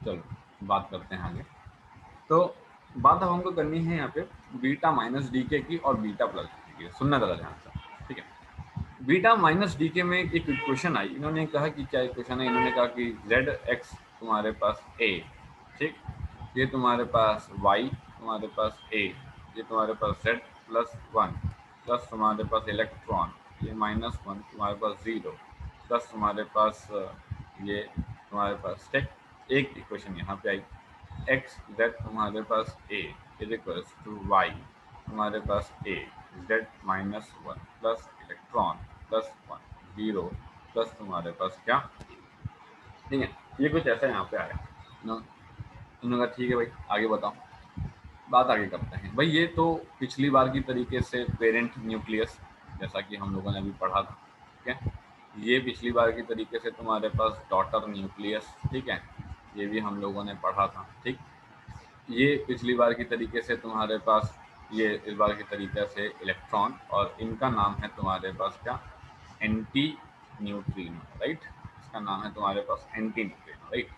चलो बात करते हैं आगे। तो बात अब हमको करनी है यहाँ पे बीटा माइनस डी के की और बीटा प्लस डी के। सुनना ज़रा ध्यान से, ठीक है। बीटा माइनस डी के में एक इक्वेशन आई, इन्होंने कहा कि क्या इक्वेशन है, इन्होंने कहा कि जेड एक्स तुम्हारे पास ए, ठीक, ये तुम्हारे पास वाई तुम्हारे पास ए, ये तुम्हारे पास जेड प्लस वन प्लस तुम्हारे पास इलेक्ट्रॉन ये माइनस वन तुम्हारे पास ज़ीरो प्लस तुम्हारे पास ये तुम्हारे पास एक इक्वेशन यहाँ पे आई एक्स जेड तुम्हारे पास A is equals to Y तुम्हारे पास A Z minus one plus electron plus one zero plus तुम्हारे पास क्या, ठीक है। ये कुछ ऐसा यहाँ पे आया। उन्होंने कहा ठीक है भाई आगे बताओ, बात आगे करते हैं। भाई ये तो पिछली बार की तरीके से पेरेंट न्यूक्लियस जैसा कि हम लोगों ने अभी पढ़ा था, ठीक है। ये पिछली बार की तरीके से तुम्हारे पास डॉटर न्यूक्लियस, ठीक है, ये भी हम लोगों ने पढ़ा था, ठीक। ये पिछली बार की तरीके से तुम्हारे पास ये इस बार की तरीके से इलेक्ट्रॉन और इनका नाम है तुम्हारे पास क्या, एंटी न्यूट्रिनो, राइट। इसका नाम है तुम्हारे पास एंटी न्यूट्रिनो, राइट।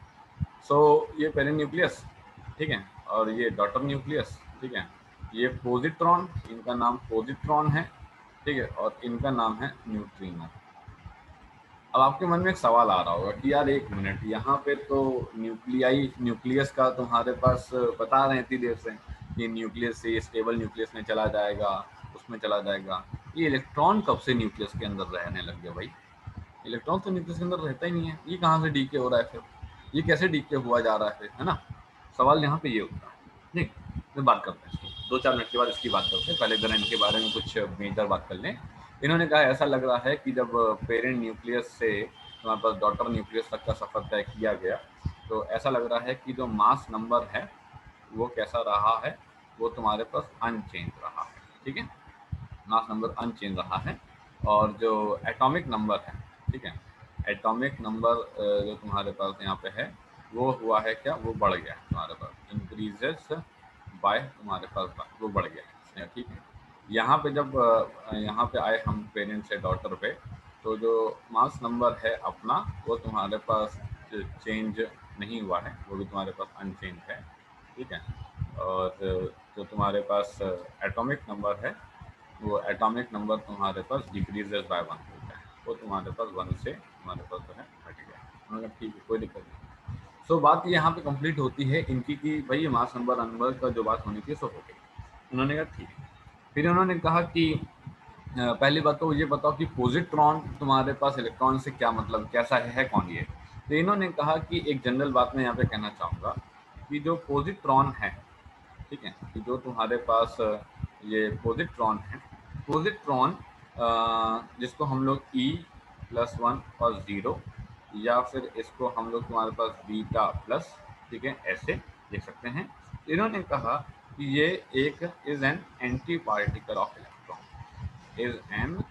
सो ये पेरेंट न्यूक्लियस, ठीक है, और ये डॉटर न्यूक्लियस, ठीक है। ये पॉजिट्रॉन, इनका नाम पॉजिट्रॉन है, ठीक है, और इनका नाम है न्यूट्रिनो। अब आपके मन में एक सवाल आ रहा होगा कि यार एक मिनट, यहाँ पे तो न्यूक्लियस का तुम्हारे पास बता रहे हैं इतनी देर से कि न्यूक्लियस से स्टेबल न्यूक्लियस में चला जाएगा, उसमें चला जाएगा, ये इलेक्ट्रॉन कब से न्यूक्लियस के अंदर रहने लग गया भाई? इलेक्ट्रॉन तो न्यूक्लियस के अंदर रहता ही नहीं है, ये कहाँ से डीके हो रहा है फिर, ये कैसे डीके हुआ जा रहा है फिर, है ना। सवाल यहाँ पे ये होता है। नहीं, फिर बात करते हैं इसकी, 2-4 मिनट के बाद इसकी बात करते हैं, पहले जरा इनके बारे में कुछ मेजर बात कर लें। इन्होंने कहा ऐसा लग रहा है कि जब पेरेंट न्यूक्लियस से हमारे पास डॉटर न्यूक्लियस तक का सफ़र तय किया गया, तो ऐसा लग रहा है कि जो मास नंबर है वो कैसा रहा है, वो तुम्हारे पास अनचेंज रहा है, ठीक है, मास नंबर अनचेंज रहा है। और जो एटॉमिक नंबर है, ठीक है, एटॉमिक नंबर जो तुम्हारे पास यहाँ पे है वो हुआ है क्या, वो बढ़ गया है तुम्हारे पास, इंक्रीजेस बाय तुम्हारे पास वो बढ़ गया है, ठीक है। यहाँ पे जब यहाँ पे आए हम पेरेंट से डॉटर पे, तो जो मास नंबर है अपना वो तुम्हारे पास चेंज नहीं हुआ है, वो भी तुम्हारे पास अनचेंज है, ठीक है। और जो तुम्हारे पास एटॉमिक नंबर है वो एटॉमिक नंबर तुम्हारे पास डिक्रीजेस बाय वन हो गया है, वो तुम्हारे पास वन से तुम्हारे पास जो है घट गया है। उन्होंने ठीक है कोई दिक्कत नहीं। सो बात यहाँ पे कंप्लीट होती है इनकी कि भाई ये मास नंबर का जो बात होनी थी सो हो गई। उन्होंने कहा ठीक है। फिर उन्होंने कहा कि पहली बात तो ये बताओ कि पॉजिट्रॉन तुम्हारे पास इलेक्ट्रॉन से क्या मतलब, कैसा है कौन ये। तो इन्होंने कहा कि एक जनरल बात मैं यहाँ पे कहना चाहूँगा कि जो पॉजिट्रॉन है, ठीक है, कि जो तुम्हारे पास ये पॉजिट्रॉन है, पॉजिट्रॉन जिसको हम लोग E+1 और ज़ीरो, या फिर इसको हम लोग तुम्हारे पास बीटा प्लस, ठीक है, ऐसे लिख सकते हैं। इन्होंने कहा कि ये एक is an anti particle of electron, is an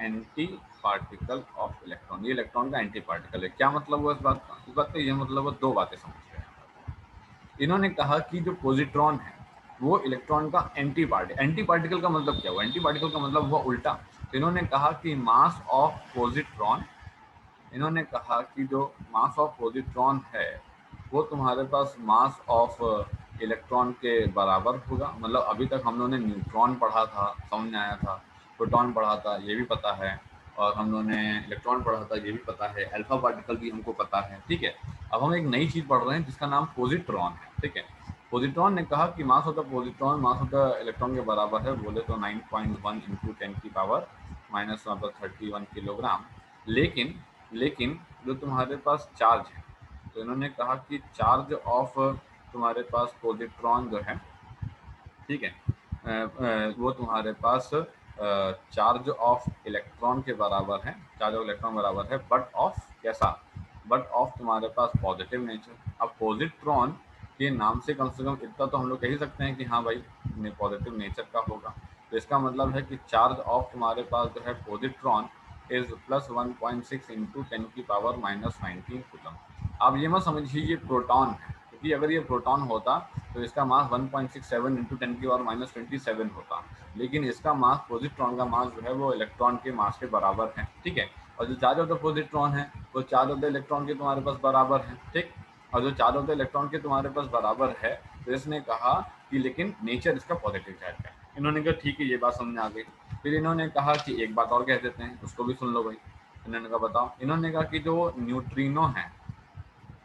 anti particle of electron, ये इलेक्ट्रॉन का एंटी पार्टिकल है। क्या मतलब हुआ इस बात का? इस बात का ये मतलब है, दो बातें समझ गए। इन्होंने कहा कि जो पॉजिट्रॉन है वो इलेक्ट्रॉन का एंटी पार्टिकल का मतलब क्या हुआ, एंटी पार्टिकल का मतलब हुआ उल्टा। तो इन्होंने कहा कि मास ऑफ पॉजिट्रॉन, इन्होंने कहा कि जो मास ऑफ पॉजिट्रॉन है वो तुम्हारे पास मास ऑफ इलेक्ट्रॉन के बराबर होगा। मतलब अभी तक हम लोगों ने न्यूट्रॉन पढ़ा था, समझ में आया था, प्रोटॉन पढ़ा था, ये भी पता है, और हम लोगों ने इलेक्ट्रॉन पढ़ा था, ये भी पता है, अल्फा पार्टिकल भी हमको पता है, ठीक है। अब हम एक नई चीज़ पढ़ रहे हैं जिसका नाम पॉजिट्रॉन है, ठीक है। पॉजिट्रॉन ने कहा कि mass of the positron mass of the electron के बराबर है, बोले तो 9.1 इंटू 10⁻⁻31 किलोग्राम। लेकिन जो तुम्हारे पास चार्ज है, तो इन्होंने कहा कि चार्ज ऑफ तुम्हारे पास पॉजिट्रॉन जो है, ठीक है, वो तुम्हारे पास चार्ज ऑफ इलेक्ट्रॉन के बराबर है, चार्ज ऑफ इलेक्ट्रॉन बराबर है, बट ऑफ कैसा, बट ऑफ तुम्हारे पास पॉजिटिव नेचर। अब पॉजिट्रॉन के नाम से कम इतना तो हम लोग कह ही सकते हैं कि हाँ भाई पॉजिटिव नेचर का होगा। तो इसका मतलब है कि चार्ज ऑफ तुम्हारे पास जो है positron is plus 1.6 into 10⁻⁻19 coulomb. आप ये मत समझिए ये प्रोटॉन है, क्योंकि अगर ये प्रोटॉन होता तो इसका मास 1.67 इंटू 10⁻⁻27 होता, लेकिन इसका मास पॉजिट्रॉन का मास जो है वो इलेक्ट्रॉन के मास के बराबर है, ठीक है। और जो चार्ज ऑफ द पॉजिट्रॉन है वो चार्ज ऑफ द इलेक्ट्रॉन के तुम्हारे पास बराबर है, ठीक। और जो चार होते इलेक्ट्रॉन के तुम्हारे पास बराबर है, तो इसने कहा कि लेकिन नेचर इसका पॉजिटिव चार्ज है। इन्होंने कहा ठीक है, ये बात समझ आ गई। फिर इन्होंने कहा कि एक बात और कह देते हैं, उसको भी सुन लो भाई। इन्होंने कहा बताओ। इन्होंने कहा कि जो न्यूट्रिनो है,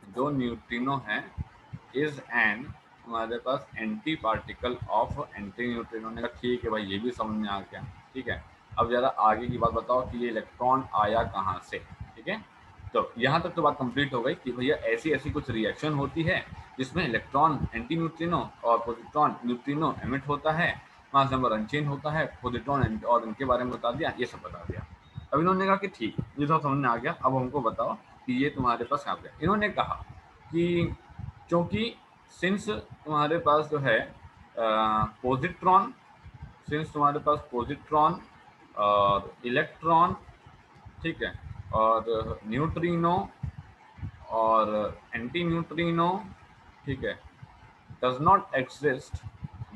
जो न्यूट्रिनो है इज एन, तुम्हारे पास antiparticle of antineutrino. ने कहा ठीक है भाई, ये भी समझ में आ गया। ठीक है, अब जरा आगे की बात बताओ कि ये इलेक्ट्रॉन आया कहाँ से। ठीक है, तो यहाँ तक तो बात कंप्लीट हो गई कि भैया ऐसी ऐसी कुछ रिएक्शन होती है जिसमें इलेक्ट्रॉन एंटी न्यूट्रिनो और पॉजिट्रॉन न्यूट्रिनो एमिट होता है, मास नंबर अनचेंज होता है, पॉजिट्रॉन और इनके बारे में बता दिया, ये सब बता दिया। अब इन्होंने कहा कि ठीक, ये सब समझ में आ गया, अब हमको बताओ कि ये तुम्हारे पास कहाँ पे। इन्होंने कहा कि क्योंकि सिंस तुम्हारे पास जो है पॉजिट्रॉन, सिंस तुम्हारे पास पॉजिट्रॉन और इलेक्ट्रॉन, ठीक है, और न्यूट्रिनो और एंटी न्यूट्रिनो, ठीक है, does not exist,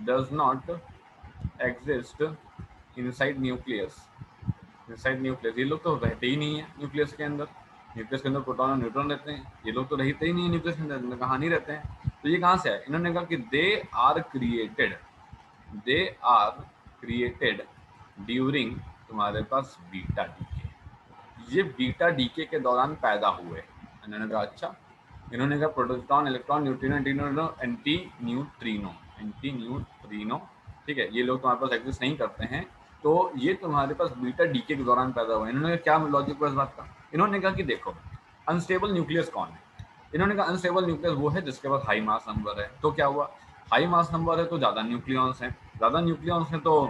does not exist inside nucleus, inside nucleus. ये लोग तो रहते ही नहीं है न्यूक्लियस के अंदर। न्यूक्लियस के अंदर प्रोटॉन और न्यूट्रॉन रहते हैं, ये लोग तो रहते ही नहीं है न्यूक्लियस के अंदर, कहाँ नहीं रहते हैं। तो ये कहाँ से है? इन्होंने कहा कि they are created, they are created during तुम्हारे पास बीटा डीके, ये बीटा डीके के दौरान पैदा हुए। इन्होंने कहा अच्छा। इन्होंने कहा proton electron neutrino antineutrino, antineutrino, ठीक है, ये लोग तुम्हारे पास एग्जिस्ट नहीं करते हैं, तो ये तुम्हारे पास बीटा डीके के दौरान पैदा हुए। इन्होंने क्या लॉजिक हुआ इस बात का? इन्होंने कहा कि देखो अनस्टेबल न्यूक्लियस कौन है। इन्होंने कहा अनस्टेबल न्यूक्लियस वो है जिसके पास हाई मास नंबर है। तो क्या हुआ, हाई मास नंबर है तो ज़्यादा न्यूक्लियॉन्स हैं, ज़्यादा न्यूक्लियॉन्स हैं तो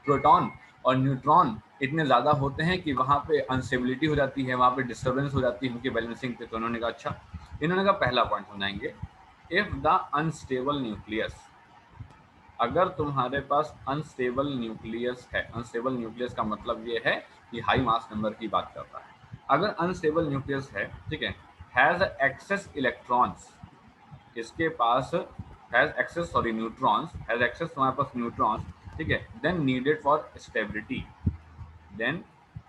प्रोटॉन और न्यूट्रॉन इतने ज़्यादा होते हैं कि वहाँ पे अनस्टेबिलिटी हो जाती है, वहाँ पे डिस्टर्बेंस हो जाती है उनकी बैलेंसिंग पे। तो उन्होंने कहा अच्छा। इन्होंने कहा पहला पॉइंट समझाएंगे, इफ द अनस्टेबल न्यूक्लियस, अगर तुम्हारे पास अनस्टेबल न्यूक्लियस है, अनस्टेबल न्यूक्लियस का मतलब ये है कि हाई मास नंबर की बात कर रहा है। अगर अनस्टेबल न्यूक्लियस है, ठीक है, हैज एक्सेस इलेक्ट्रॉन्स, इसके पास has excess, sorry neutrons, has excess तुम्हारे पास न्यूट्रॉन्स, ठीक है, then needed for stability, then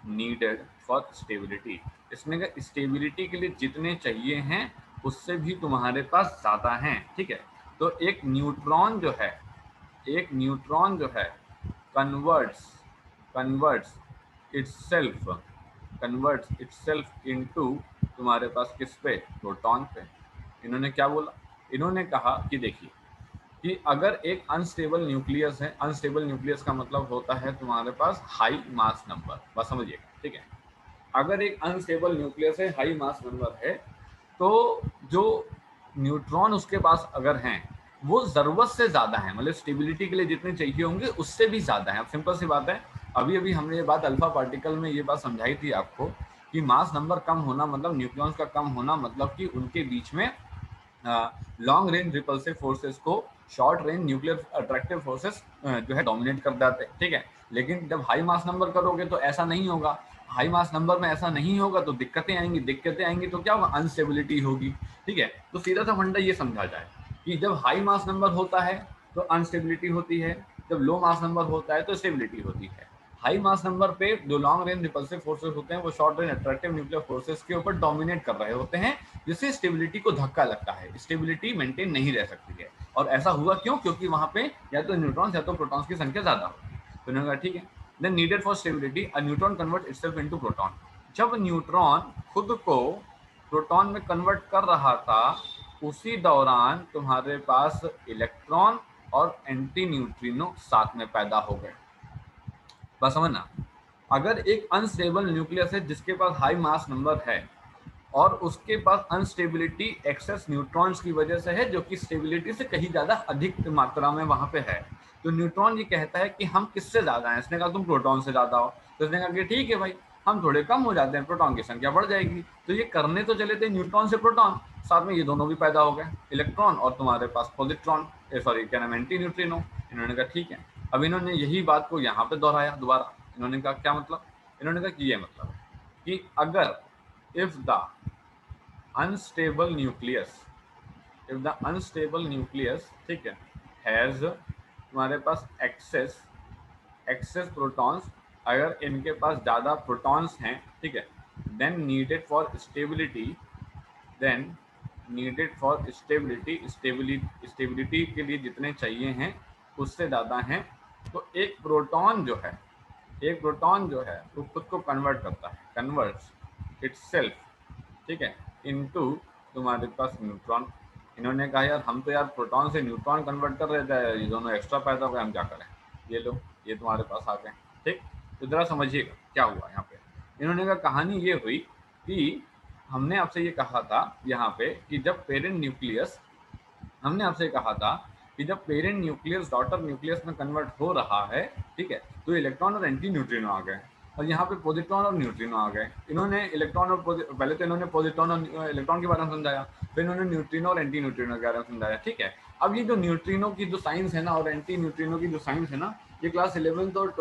needed for stability. इसने कहा स्टेबिलिटी के लिए जितने चाहिए हैं उससे भी तुम्हारे पास ज़्यादा हैं। ठीक है, तो एक न्यूट्रॉन जो है, एक न्यूट्रॉन जो है converts, converts itself, converts itself into तुम्हारे पास किस पे, प्रोटॉन पे। इन्होंने क्या बोला? इन्होंने कहा कि देखिए कि अगर एक अनस्टेबल न्यूक्लियस है, अनस्टेबल न्यूक्लियस का मतलब होता है तुम्हारे पास हाई मास नंबर, बस समझिएगा। ठीक है, अगर एक अनस्टेबल न्यूक्लियस है, हाई मास नंबर है, तो जो न्यूट्रॉन उसके पास अगर हैं वो ज़रूरत से ज़्यादा है, मतलब स्टेबिलिटी के लिए जितने चाहिए होंगे उससे भी ज़्यादा है। अब सिंपल सी बात है, अभी अभी हमने ये बात अल्फा पार्टिकल में ये बात समझाई थी आपको कि मास नंबर कम होना मतलब न्यूक्लियॉन्स का कम होना, मतलब कि उनके बीच में लॉन्ग रेंज रिपल्सिव फोर्सेस को short range nuclear attractive forces जो है डोमिनेट कर जाते हैं। ठीक है, लेकिन जब हाई मास नंबर करोगे तो ऐसा नहीं होगा। हाई मास नंबर में ऐसा नहीं होगा तो दिक्कतें आएंगी, दिक्कतें आएंगी तो क्या होगा, अनस्टेबिलिटी होगी। ठीक है, तो सीधा सा फंडा ये समझा जाए कि जब हाई मास नंबर होता है तो अनस्टेबिलिटी होती है, जब लो मास नंबर होता है तो स्टेबिलिटी होती है। हाई मास नंबर पे जो लॉन्ग रेंज रिपल्सिव फोर्सेस होते हैं वो short range attractive nuclear forces के ऊपर डोमिनेट कर रहे होते हैं, जिससे स्टेबिलिटी को धक्का लगता है, स्टेबिलिटी मेंटेन नहीं रह सकती है। और ऐसा हुआ क्यों? क्योंकि वहां पे या तो न्यूट्रॉन्स या तो प्रोटॉन्स की संख्या ज्यादा होती है। तो उन्होंने कहा ठीक है, then needed for stability a neutron convert itself into proton. जब न्यूट्रॉन खुद को प्रोटॉन में कन्वर्ट कर रहा था उसी दौरान तुम्हारे पास इलेक्ट्रॉन और एंटी न्यूट्रिनो साथ में पैदा हो गए। बस समझना, अगर एक अनस्टेबल न्यूक्लियस है जिसके पास हाई मास नंबर है और उसके पास अनस्टेबिलिटी एक्सेस न्यूट्रॉन्स की वजह से है, जो कि स्टेबिलिटी से कहीं ज्यादा अधिक मात्रा में वहां पे है, तो न्यूट्रॉन ये कहता है कि हम किससे ज्यादा हैं। इसने कहा तुम प्रोटॉन से ज्यादा हो, तो इसने कहा कि ठीक है भाई, हम थोड़े कम हो जाते हैं, प्रोटॉन की संख्या बढ़ जाएगी। तो ये करने तो चले थे न्यूट्रॉन से प्रोटॉन, साथ में ये दोनों भी पैदा हो गए, इलेक्ट्रॉन और तुम्हारे पास पॉजिट्रॉन, सॉरी क्या नाम, एंटी न्यूट्रिनो। इन्होंने कहा ठीक है। अब इन्होंने यही बात को यहाँ पे दोहराया दोबारा। इन्होंने कहा क्या मतलब? इन्होंने कहा कि ये मतलब है कि अगर if the unstable nucleus, if the unstable nucleus, ठीक है, has तुम्हारे पास एक्सेस प्रोटॉन्स, अगर इनके पास ज़्यादा प्रोटॉन्स हैं, ठीक है, then needed for stability, then needed for stability के लिए जितने चाहिए हैं उससे ज़्यादा हैं। तो एक प्रोटॉन जो है वो खुद को कन्वर्ट करता है, कन्वर्ट्स इटसेल्फ, ठीक है, इनटू तुम्हारे पास न्यूट्रॉन। इन्होंने कहा यार हम तो यार प्रोटॉन से न्यूट्रॉन कन्वर्ट कर रहे थे, ये दोनों एक्स्ट्रा पैदा हो गए, हम क्या करें, ये लो ये तुम्हारे पास आ गए। ठीक, तो ज़रा समझिएगा क्या हुआ यहाँ पे। इन्होंने कहा कहानी ये हुई कि हमने आपसे ये कहा था यहाँ पे कि जब पेरेंट न्यूक्लियस, हमने आपसे कहा था कि जब पेरेंट न्यूक्लियस डॉटर न्यूक्लियस में कन्वर्ट हो रहा है, ठीक है, तो इलेक्ट्रॉन और एंटी न्यूट्रिनो आ गए और यहाँ पे पॉजिट्रॉन और न्यूट्रिनो आ गए। इन्होंने इलेक्ट्रॉन और पहले तो इन्होंने पॉजिट्रॉन और इलेक्ट्रॉन के बारे में समझाया, फिर इन्होंने न्यूट्रिनो और एंटी न्यूट्रिनो के बारे में समझाया। ठीक है, अब ये जो न्यूट्रिनो की जो साइंस है ना और एंटी न्यूट्रिनो की जो साइंस है ना, ये क्लास 11th और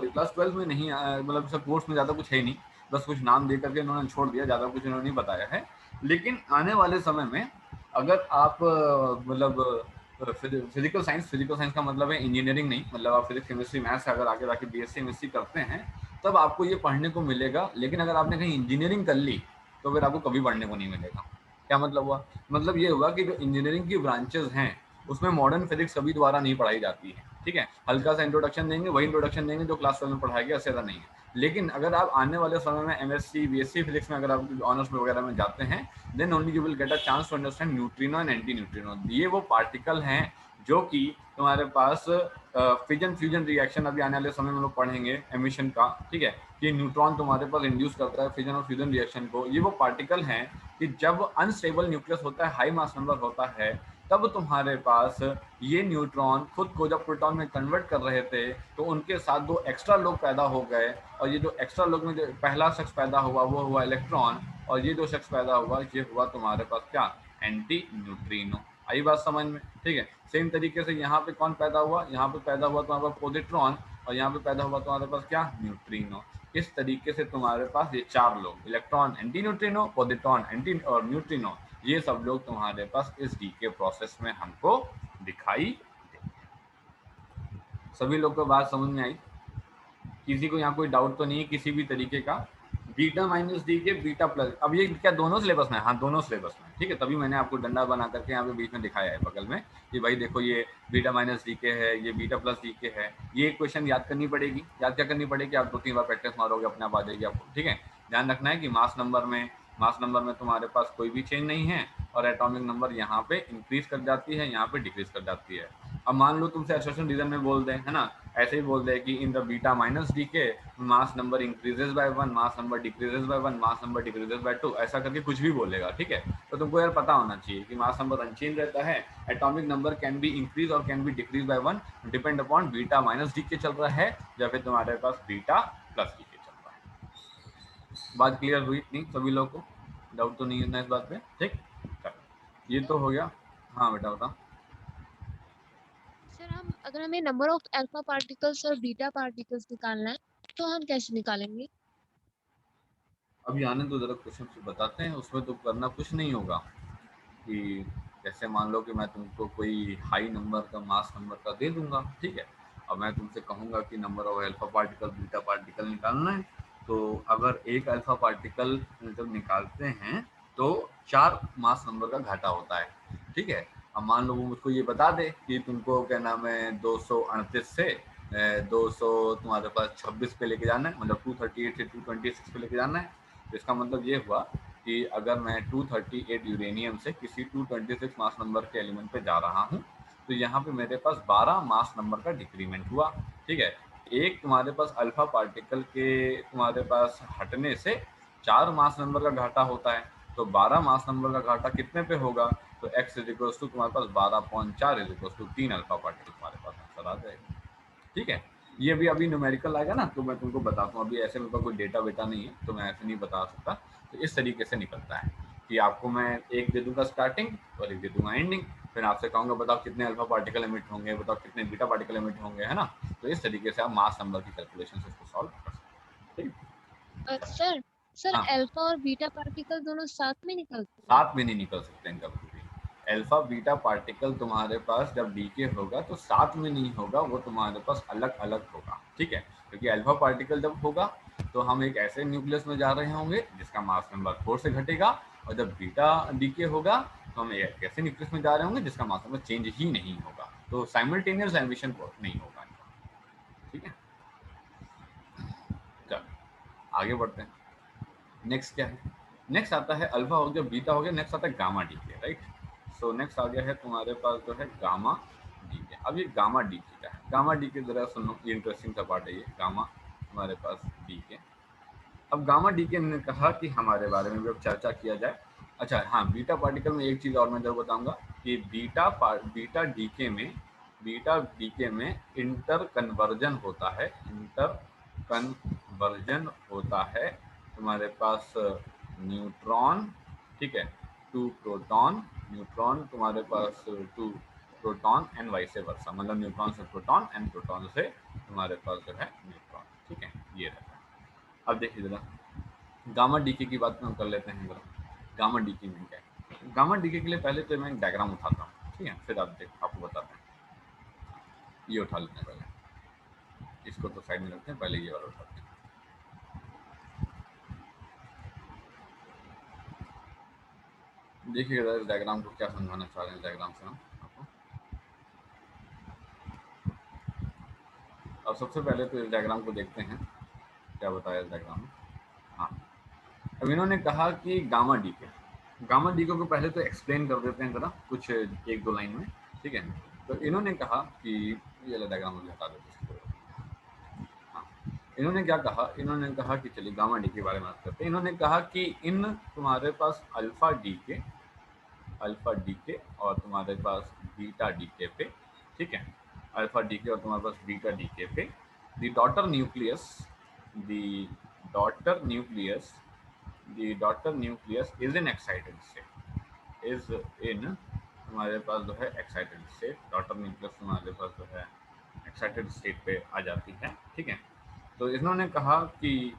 क्लास 12 में नहीं, मतलब सब कोर्स में ज़्यादा कुछ है नहीं, बस कुछ नाम दे करके इन्होंने छोड़ दिया, ज़्यादा कुछ इन्होंने नहीं बताया है। लेकिन आने वाले समय में अगर आप मतलब फिजिकल साइंस का मतलब है इंजीनियरिंग नहीं, मतलब आप फिजिक्स केमिस्ट्री मैथ्स अगर आगे जाके बीएससी एमएससी करते हैं तब आपको ये पढ़ने को मिलेगा। लेकिन अगर आपने कहीं इंजीनियरिंग कर ली तो फिर आपको कभी पढ़ने को नहीं मिलेगा। क्या मतलब हुआ? मतलब ये हुआ कि जो इंजीनियरिंग की ब्रांचेस हैं उसमें मॉडर्न फिजिक्स कभी दोबारा नहीं पढ़ाई जाती है। ठीक है, हल्का सा इंट्रोडक्शन देंगे, वही इंट्रोडक्शन देंगे जो क्लास 12 में पढ़ाया गया, ऐसा नहीं है। लेकिन अगर आप आने वाले समय में एमएससी बीएससी फिजिक्स में अगर आप ऑनर्स वगैरह में जाते हैं, then only you will get a chance to understand neutrino and antineutrino. ये वो पार्टिकल हैं जो कि तुम्हारे पास फिजन फ्यूजन रिएक्शन अभी आने वाले समय में लोग पढ़ेंगे एमिशन का। ठीक है, कि न्यूट्रॉन तुम्हारे पास इंड्यूस करता है फिजन और फ्यूजन रिएक्शन को। ये वो पार्टिकल हैं कि जब अनस्टेबल न्यूक्लियस होता है, हाई मास नंबर होता है, तब तुम्हारे पास ये न्यूट्रॉन खुद को जब प्रोटॉन में कन्वर्ट कर रहे थे तो उनके साथ दो एक्स्ट्रा लोग पैदा हो गए, और ये जो एक्स्ट्रा लोग में जो पहला शख्स पैदा हुआ वो हुआ इलेक्ट्रॉन, और ये जो शख्स पैदा हुआ ये हुआ तुम्हारे पास क्या, एंटी न्यूट्रिनो। आई बात समझ में? ठीक है, सेम तरीके से यहाँ पे कौन पैदा हुआ, यहाँ पे पैदा हुआ तुम्हारे पास पॉजिट्रॉन, और यहाँ पे पैदा हुआ तुम्हारे पास क्या, न्यूट्रिनो। इस तरीके से तुम्हारे पास ये चार लोग, electron anti neutrino, positron anti और न्यूट्रिनो, ये सब लोग तुम्हारे पास इस डीके प्रोसेस में हमको दिखाई देते हैं। सभी लोग को बात समझ में आई? किसी को यहाँ कोई डाउट तो नहीं है किसी भी तरीके का? बीटा माइनस डी के बीटा प्लस, अब ये क्या दोनों सिलेबस में? हाँ दोनों सिलेबस में। ठीक है, तभी मैंने आपको डंडा बना करके यहाँ पे बीच में दिखाया है बगल में कि भाई देखो ये बीटा माइनस डी के है, ये बीटा प्लस डी के है। ये क्वेश्चन याद करनी पड़ेगी। याद क्या करनी पड़ेगी? आप 2-3 बार प्रैक्टिस मारोगे अपने आप आ जाएगी आपको। ठीक है, ध्यान रखना है कि मास नंबर में तुम्हारे पास कोई भी चेंज नहीं है, और एटॉमिक नंबर यहाँ पे इंक्रीज कर जाती है, यहाँ पे डिक्रीज कर जाती है। अब मान लो तुमसे एसोसिएशन रीजन में बोल दें, है ना, ऐसे ही बोल दे कि in the beta minus decay mass number increases by 1, mass number decreases by 1, mass number decreases by 2, ऐसा करके कुछ भी बोलेगा। ठीक है, तो तुमको यार पता होना चाहिए कि मास नंबर अनचेंज रहता है, atomic number can be increase और can be decrease by 1 depend upon beta minus decay चल रहा है या फिर तुम्हारे पास बीटा प्लस डी के चल रहा है। बात क्लियर हुई? नहीं सभी लोगों को डाउट तो नहीं है ना इस बात पे? ठीक, ये तो हो गया। हाँ बेटा बता। सर हम अगर हमें नंबर ऑफ अल्फा पार्टिकल्स और बीटा पार्टिकल्स निकालना है तो हम कैसे निकालेंगे? अभी आने तो जरा क्वेश्चन से बताते हैं, उसमें तो करना कुछ नहीं होगा कि जैसे मान लो कि मैं तुमको कोई हाई नंबर का मास नंबर का दे दूंगा। ठीक है, और मैं तुमसे कहूँगा कि number of alpha particle beta particle निकालना है, तो अगर एक अल्फा पार्टिकल जब निकालते हैं तो 4 मास नंबर का घाटा होता है। ठीक है, अब मान लो वो मुझको ये बता दे कि तुमको क्या नाम है 238 से 200 तुम्हारे पास 26 पे लेके जाना है, मतलब 238 से 226 पे लेके जाना है। तो इसका मतलब ये हुआ कि अगर मैं 238 यूरेनियम से किसी 226 मास नंबर के एलिमेंट पे जा रहा हूँ तो यहाँ पे मेरे पास 12 मास नंबर का डिक्रीमेंट हुआ। ठीक है, एक तुम्हारे पास अल्फा पार्टिकल के तुम्हारे पास हटने से 4 मास नंबर का घाटा होता है, तो 12 मास नंबर का घाटा कितने पे होगा? तो x इज तुम्हारे पास 12.4 इज 3 अल्फा पार्टिकल तुम्हारे पास आंसर आ जाएगा। ठीक है, ये भी अभी न्यूमेरिकल आएगा ना तो मैं तुमको बताता हूँ, अभी ऐसे मेरे पास कोई डेटा वेटा नहीं है तो मैं ऐसे नहीं बता सकता। तो इस तरीके से निकलता है कि आपको मैं एक दे दूंगा स्टार्टिंग और एक दे दूंगा एंडिंग, फिर आपसे कहूँगा बताओ कितने अल्फा पार्टिकल एमिट होंगे, बताओ कितने बीटा पार्टिकल एमिट होंगे, है ना। तो इस तरीके से आप मास नंबर की कैलकुलेशन से इसको सॉल्व कर सकते हैं। ठीक सर सर है, हाँ अल्फा और बीटा पार्टिकल दोनों साथ में निकलते हैं? साथ में नहीं निकल सकते इनका कभी भी। अल्फा बीटा पार्टिकल तुम्हारे पास जब डीके होगा तो साथ में नहीं होगा, वो तुम्हारे पास अलग अलग होगा। ठीक है, क्योंकि अल्फा पार्टिकल जब होगा तो हम एक ऐसे न्यूक्लियस में जा रहे होंगे जिसका मास नंबर 4 से घटेगा, और जब बीटा डीके होगा तो हम एक ऐसे न्यूक्लियस में जा रहे होंगे जिसका मास में चेंज ही नहीं होगा, तो साइमल्टेनियस एमिशन नहीं होगा। ठीक है, चलो आगे बढ़ते हैं। नेक्स्ट क्या है, नेक्स्ट आता है अल्फा हो गया, बीटा हो गया, नेक्स्ट आता है gamma decay, right. So next आ गया है तुम्हारे पास जो है गामा डीके। अब ये गामा डीके का है, गामा डीके जरा सुनो, ये इंटरेस्टिंग सा पार्ट है ये गामा हमारे पास डीके। अब गामा डीके ने कहा कि हमारे बारे में भी अब चर्चा किया जाए। अच्छा हाँ, बीटा पार्टिकल में एक चीज़ और मैं जरूर बताऊंगा कि बीटा डीके में इंटर कन्वर्जन होता है, इंटर कन्वर्जन होता है तुम्हारे पास न्यूट्रॉन, ठीक है, टू प्रोटॉन, न्यूट्रॉन तुम्हारे पास two proton and vice versa, मतलब न्यूट्रॉन से प्रोटॉन एंड प्रोटॉन से तुम्हारे पास जो है न्यूट्रॉन। ठीक है, ये रहता है। अब देखिए जरा गामा डीके की बात में हम कर लेते हैं जरा, गामा डीके में क्या है। गामा डीके के लिए पहले तो मैं एक डायग्राम उठाता हूँ, ठीक है, फिर आपको बताते हैं। ये उठा लेते हैं पहले, इसको तो साइड में रखते हैं, पहले ये वाला उठाते हैं। देखिएगा इस डायग्राम को क्या समझाना चाह रहे हैं, डायग्राम से हम आपको। अब सबसे पहले तो इस डायग्राम को देखते हैं क्या बताया इस डायग्राम में। हाँ, अब इन्होंने कहा कि गामा डीके को पहले तो एक्सप्लेन कर देते हैं जरा कुछ एक दो लाइन में, ठीक है। तो इन्होंने कहा कि ये डायग्राम मुझे हटा देते हैं। हाँ, इन्होंने क्या कहा, इन्होंने कहा कि चलिए गामा डी के बारे में बात करते हैं। इन्होंने कहा कि इन तुम्हारे पास अल्फा डी के और तुम्हारे पास बीटा डी के पे, ठीक है, अल्फा डी के और तुम्हारे पास बीटा डी के पे the daughter nucleus is in excited state, is in तुम्हारे पास जो है एक्साइटेड स्टेट, डॉटर न्यूक्लियस तुम्हारे पास जो है एक्साइटेड स्टेट पे आ जाती है, ठीक है। तो इन्होंने कहा कि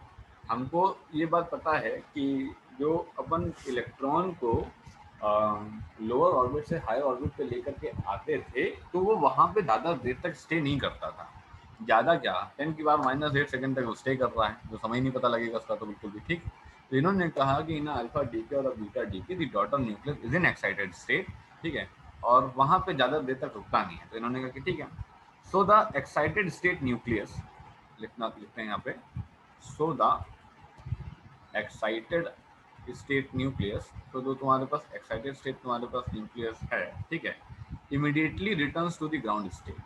हमको ये बात पता है कि जो अपन इलेक्ट्रॉन को लोअर ऑर्बिट से हायर ऑर्बिट पे लेकर के आते थे तो वो वहाँ पे ज़्यादा देर तक स्टे नहीं करता था, ज़्यादा क्या 10 की पावर -8 सेकंड तक वो स्टे कर रहा है, जो समय नहीं पता लगेगा उसका तो बिल्कुल भी ठीक। तो इन्होंने कहा कि इन अल्फा डी के और बीटा डी के दी daughter nucleus is in excited state, ठीक है, और वहाँ पे ज़्यादा देर तक रुकता नहीं है। तो इन्होंने कहा कि ठीक है, so the excited state nucleus, लिखते हैं यहाँ पे, so the excited state nucleus, तो जो तुम्हारे पास एक्साइटेड स्टेट तुम्हारे पास न्यूक्लियस है, ठीक है, immediately returns to the ground state,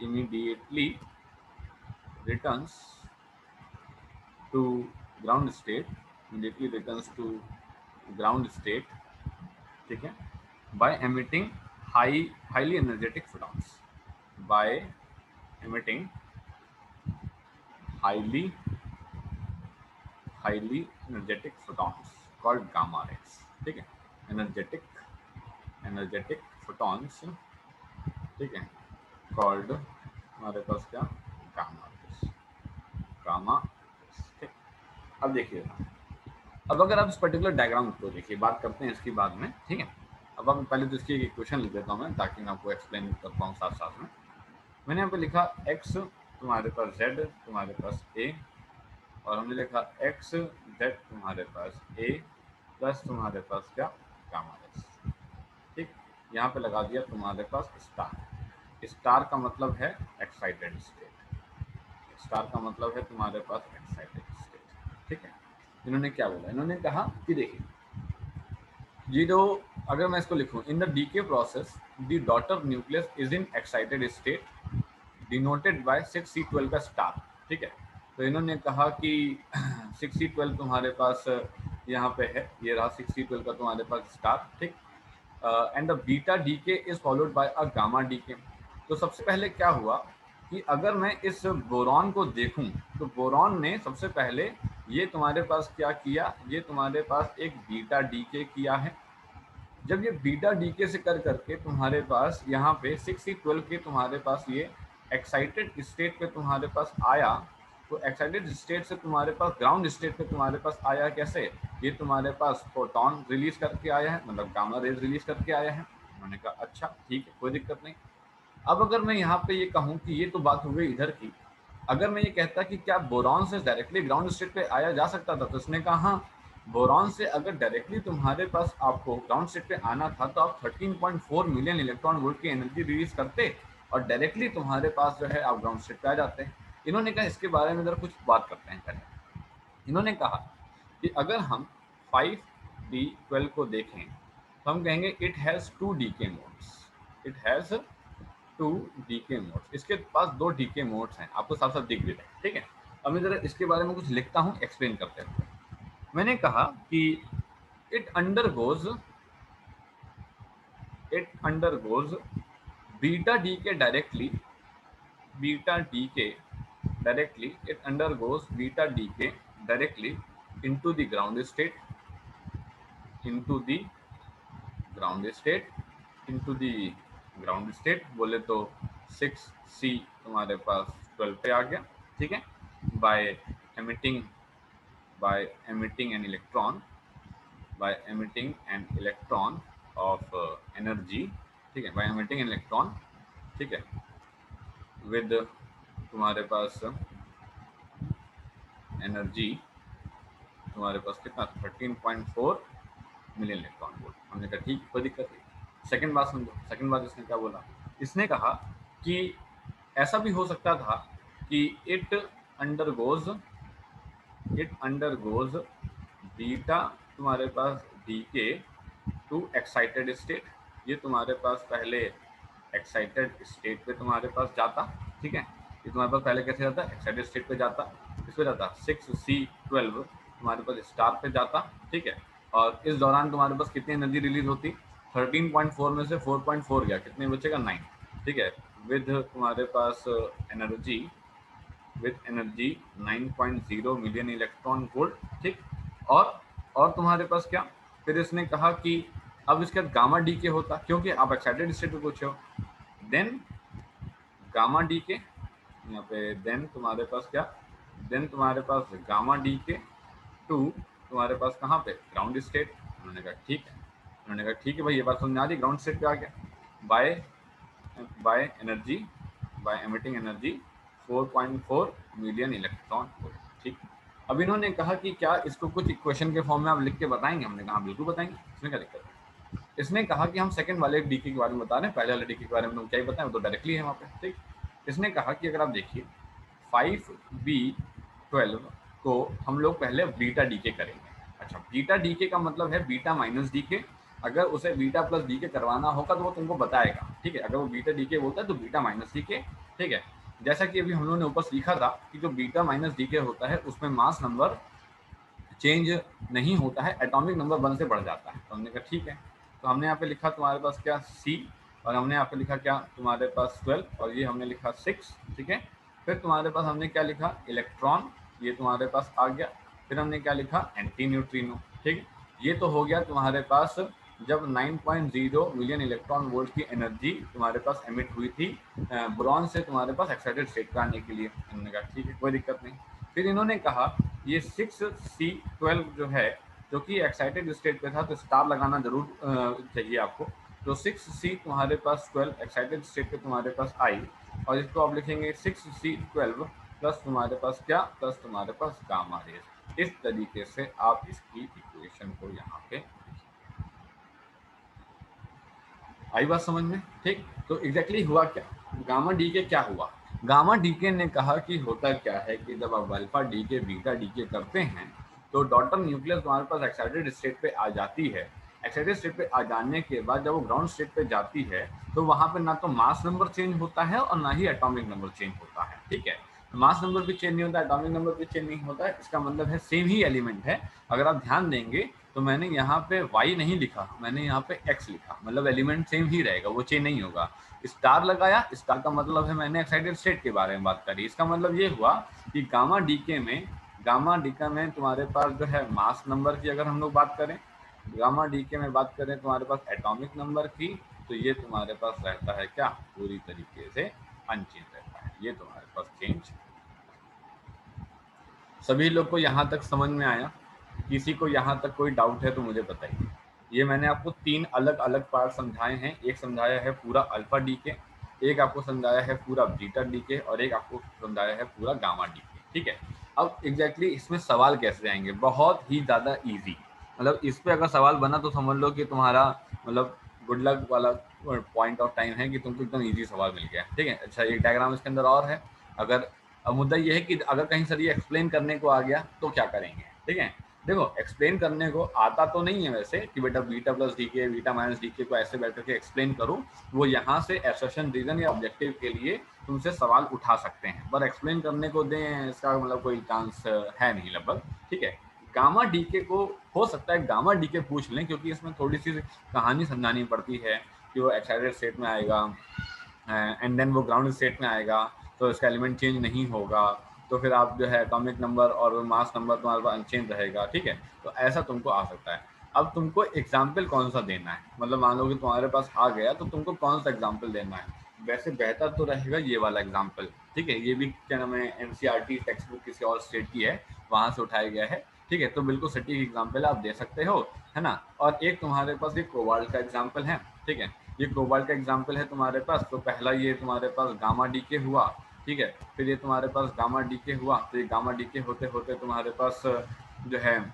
immediately returns to ground state, ठीक है, by emitting highly energetic photons, by emitting highly energetic photons called gamma rays, ठीक है, energetic photons, ठीक है, called हमारे पास क्या गामा, ठीक। अब देखिए, अब अगर आप इस पर्टिकुलर डायग्राम को देखिए, बात करते हैं इसकी बाद में, ठीक है। अब हम पहले तो इसकी एक इक्वेशन लिख देता हूँ मैं, ताकि मैं आपको एक्सप्लेन कर पाऊँ साथ साथ में। मैंने यहाँ पे लिखा x तुम्हारे पास z तुम्हारे पास a, और हमने लिखा x z तुम्हारे पास a प्लस तुम्हारे पास क्या गामा s, ठीक। यहाँ पे लगा दिया तुम्हारे पास स्टार का मतलब है एक्साइटेड स्टेट, स्टार का मतलब है तुम्हारे पास एक्साइटेड स्टेट, ठीक है। इन्होंने क्या बोला, इन्होंने कहा कि देखिए ये जो, अगर मैं इसको लिखूं, in the decay process the daughter nucleus is in excited state denoted by 6C12 का स्टार, ठीक है। तो इन्होंने कहा कि 6C12 तुम्हारे पास यहाँ पे है, ये रहा 6C12 का तुम्हारे पास स्टार, ठीक। And the beta decay is followed by a gamma decay. तो सबसे पहले क्या हुआ कि अगर मैं इस बोरॉन को देखूं तो बोरॉन ने सबसे पहले ये तुम्हारे पास क्या किया, ये तुम्हारे पास एक बीटा डीके किया है। जब ये बीटा डीके से कर करके तुम्हारे पास यहाँ पे 6C12 के तुम्हारे पास ये एक्साइटेड स्टेट पे तुम्हारे पास आया, तो एक्साइटेड स्टेट से तुम्हारे पास ग्राउंड स्टेट पे तुम्हारे पास आया कैसे, ये तुम्हारे पास फोटोन रिलीज करके आया है, मतलब गामा रेज रिलीज करके आया है। उन्होंने कहा अच्छा ठीक है, कोई दिक्कत नहीं। अब अगर मैं यहाँ पे ये कहूँ कि ये तो बात हो गई इधर की, अगर मैं ये कहता कि क्या बोरॉन से डायरेक्टली ग्राउंड स्टेट पे आया जा सकता था, तो उसने कहा हाँ, बोरॉन से अगर डायरेक्टली तुम्हारे पास आपको ग्राउंड स्टेट पे आना था तो आप 13.4 मिलियन इलेक्ट्रॉन वोल्ट की एनर्जी रिलीज करते और डायरेक्टली तुम्हारे पास जो है आप ग्राउंड स्टेट पे आ जाते हैं। इन्होंने कहा इसके बारे में जरा कुछ बात करते हैं पहले। इन्होंने कहा कि अगर हम 5B12 को देखें तो हम कहेंगे it has 2 decay modes. It has 2 decay modes. इसके पास 2 डीके मोड्स हैं, आपको साफ साफ दिख भी रहे हैं, ठीक है। अब मैं जरा इसके बारे में कुछ लिखता हूँ एक्सप्लेन करते हुए। मैंने कहा कि it undergoes beta decay directly it undergoes beta decay directly into the ground state into the ground state बोले तो 6C तुम्हारे पास 12 पे आ गया, ठीक है। by emitting an electron of energy, ठीक है, by emitting an electron, ठीक है, with तुम्हारे पास एनर्जी तुम्हारे पास कितना 13.4 मिलियन इलेक्ट्रॉन वोल्ट। हमने कहा ठीक, कोई दिक्कत नहीं। सेकंड बात समझो, सेकंड बात इसने क्या बोला, इसने कहा कि ऐसा भी हो सकता था कि इट अंडरगोज बीटा तुम्हारे पास डीके टू एक्साइटेड स्टेट। ये तुम्हारे पास पहले एक्साइटेड स्टेट पे तुम्हारे पास जाता, ठीक है। ये तुम्हारे पास पहले कैसे जाता, एक्साइटेड स्टेट पे जाता, किस पे जाता 6C12 तुम्हारे पास स्टार पे जाता, ठीक है। और इस दौरान तुम्हारे पास कितनी एनर्जी रिलीज होती, 13.4 में से 4.4 गया, कितने बचेगा 9, ठीक है। विद तुम्हारे पास एनर्जी 9.0 मिलियन इलेक्ट्रॉन वोल्ट, ठीक। और तुम्हारे पास क्या, फिर इसने कहा कि अब इसके बाद गामा डी के होता, क्योंकि आप एक्साइटेड स्टेट में पूछे हो। देन गामा डी के यहाँ पे, देन तुम्हारे पास क्या, देन तुम्हारे पास गामा डी के टू तुम्हारे पास कहाँ पे, ग्राउंड स्टेट। उन्होंने कहा ठीक है, उन्होंने कहा ठीक है भाई, ये बात समझ आ रही, ग्राउंड स्टेट पे आ गया by emitting energy 4.4 million electron volt, ठीक। अब इन्होंने कहा कि क्या इसको कुछ इक्वेशन के फॉर्म में आप लिख के बताएंगे, हमने कहा बिल्कुल बताएंगे, इसमें क्या दिक्कत है। इसने कहा कि हम सेकंड वाले डीके के बारे में बता रहे हैं, पहले वाले डीके के बारे में तो क्या ही बताएं, वो तो डायरेक्टली है वहाँ पे, ठीक। इसने कहा कि अगर आप देखिए 5B12 को हम लोग पहले बीटा डीके करेंगे। अच्छा, बीटा डीके का मतलब है बीटा माइनस डीके। अगर उसे बीटा प्लस डीके करवाना होगा तो वो तुमको बताएगा, ठीक है। अगर वो बीटा डीके बोलता है तो बीटा माइनस डीके, ठीक है। जैसा कि अभी हम लोगों ने ऊपर सीखा था कि जो बीटा माइनस डीके होता है उसमें मास नंबर चेंज नहीं होता है, एटॉमिक नंबर 1 से बढ़ जाता है। तो हमने कहा ठीक है, तो हमने यहाँ पे लिखा तुम्हारे पास क्या C, और हमने यहाँ पे लिखा क्या तुम्हारे पास 12, और ये हमने लिखा 6, ठीक है। फिर तुम्हारे पास हमने क्या लिखा, इलेक्ट्रॉन, ये तुम्हारे पास आ गया। फिर हमने क्या लिखा, एंटी न्यूट्रिनो, ठीक। ये तो हो गया तुम्हारे पास जब 9.0 मिलियन इलेक्ट्रॉन वोल्ट की एनर्जी तुम्हारे पास एमिट हुई थी बोरॉन से तुम्हारे पास एक्साइटेड स्टेट पे आने के लिए। इन्होंने कहा ठीक है, कोई दिक्कत नहीं। फिर इन्होंने कहा ये 6C12 जो है, जो कि एक्साइटेड स्टेट पे था, तो स्टार लगाना जरूर चाहिए आपको। तो 6C तुम्हारे पास 12 एक्साइटेड स्टेट पे तुम्हारे पास आई, और इसको आप लिखेंगे 6C12 प्लस तुम्हारे पास क्या, प्लस तुम्हारे पास गामा रेज। इस तरीके से आप इसकी इक्वेशन को यहाँ पे, आई बात समझ में, ठीक। तो एग्जैक्टली हुआ क्या, गामा डीके क्या हुआ, गामा डीके ने कहा कि होता क्या है कि जब आप अल्फा डीके बीटा डीके करते हैं तो डॉटर न्यूक्लियस तुम्हारे पास एक्साइटेड स्टेट पे आ जाती है। एक्साइटेड स्टेट पे आ जाने के बाद जब वो ग्राउंड स्टेट पे जाती है तो वहां पे ना तो मास नंबर चेंज होता है और ना ही एटॉमिक नंबर चेंज होता है, ठीक है। मास नंबर भी चेंज नहीं होता, एटॉमिक नंबर भी चेंज नहीं होता है, इसका मतलब है सेम ही एलिमेंट है। अगर आप ध्यान देंगे तो मैंने यहाँ पे y नहीं लिखा, मैंने यहाँ पे x लिखा, मतलब एलिमेंट सेम ही रहेगा, वो चेंज नहीं होगा। स्टार लगाया, स्टार का मतलब है मैंने एक्साइटेड स्टेट के बारे में बात करी। इसका मतलब ये हुआ कि गामा डीके में तुम्हारे पास जो है मास नंबर की अगर हम लोग बात करें, गामा डीके में बात करें तुम्हारे पास एटॉमिक नंबर की, तो ये तुम्हारे पास रहता है क्या, पूरी तरीके से अनचेंज रहता है। ये तुम्हारे पास चेंज। सभी लोग को यहाँ तक समझ में आया? किसी को यहाँ तक कोई डाउट है तो मुझे बताइए। ये मैंने आपको 3 अलग अलग पार्ट समझाए हैं। एक समझाया है पूरा अल्फा डीके, एक आपको समझाया है पूरा बीटा डीके, और एक आपको समझाया है पूरा गामा डीके, ठीक है। अब एग्जैक्टली इसमें सवाल कैसे आएंगे, बहुत ही ज़्यादा इजी। मतलब इस पे अगर सवाल बना तो समझ लो कि तुम्हारा मतलब गुड लक वाला पॉइंट ऑफ टाइम है कि तुमको एकदम इजी सवाल मिल गया, ठीक है। अच्छा, एक डायग्राम इसके अंदर और है। अगर अब मुद्दा ये है कि अगर कहीं सर ये एक्सप्लेन करने को आ गया तो क्या करेंगे, ठीक है। देखो, एक्सप्लेन करने को आता तो नहीं है वैसे कि बेटा बीटा प्लस डी के, बीटा माइनस डी के को ऐसे बैठ करके एक्सप्लेन करूँ। वो यहाँ से एसर्शन, रीजन या ऑब्जेक्टिव के लिए तुमसे सवाल उठा सकते हैं, पर एक्सप्लेन करने को दें इसका मतलब कोई चांस है नहीं लगभग, ठीक है। गामा डी के को हो सकता है गामा डी के पूछ लें, क्योंकि इसमें थोड़ी सी कहानी समझानी पड़ती है कि वो एक्साइटेड स्टेट में आएगा एंड देन वो ग्राउंड स्टेट में आएगा, तो इसका एलिमेंट चेंज नहीं होगा, तो फिर आप जो है एटॉमिक नंबर और मास नंबर तुम्हारे पास अनचेंज रहेगा, ठीक है। तो ऐसा तुमको आ सकता है। अब तुमको एग्जाम्पल कौन सा देना है, मतलब मान लो कि तुम्हारे पास आ गया तो तुमको कौन सा एग्जाम्पल देना है। वैसे बेहतर तो रहेगा ये वाला एग्जाम्पल, ठीक है। ये भी क्या नाम है, एनसीईआरटी टेक्स्ट बुक किसी और स्टेट की है, वहाँ से उठाया गया है, ठीक है। तो बिल्कुल सटीक एग्जाम्पल आप दे सकते हो, है ना। और एक तुम्हारे पास एक कोबाल्ट का एग्जाम्पल है, ठीक है। ये कोबाल्ट का एग्जाम्पल है तुम्हारे पास, तो पहला ये तुम्हारे पास गामा डी के हुआ, ठीक है। फिर ये तुम्हारे पास गामा डी के हुआ, तो ये गामा डी के होते होते तुम्हारे पास जो है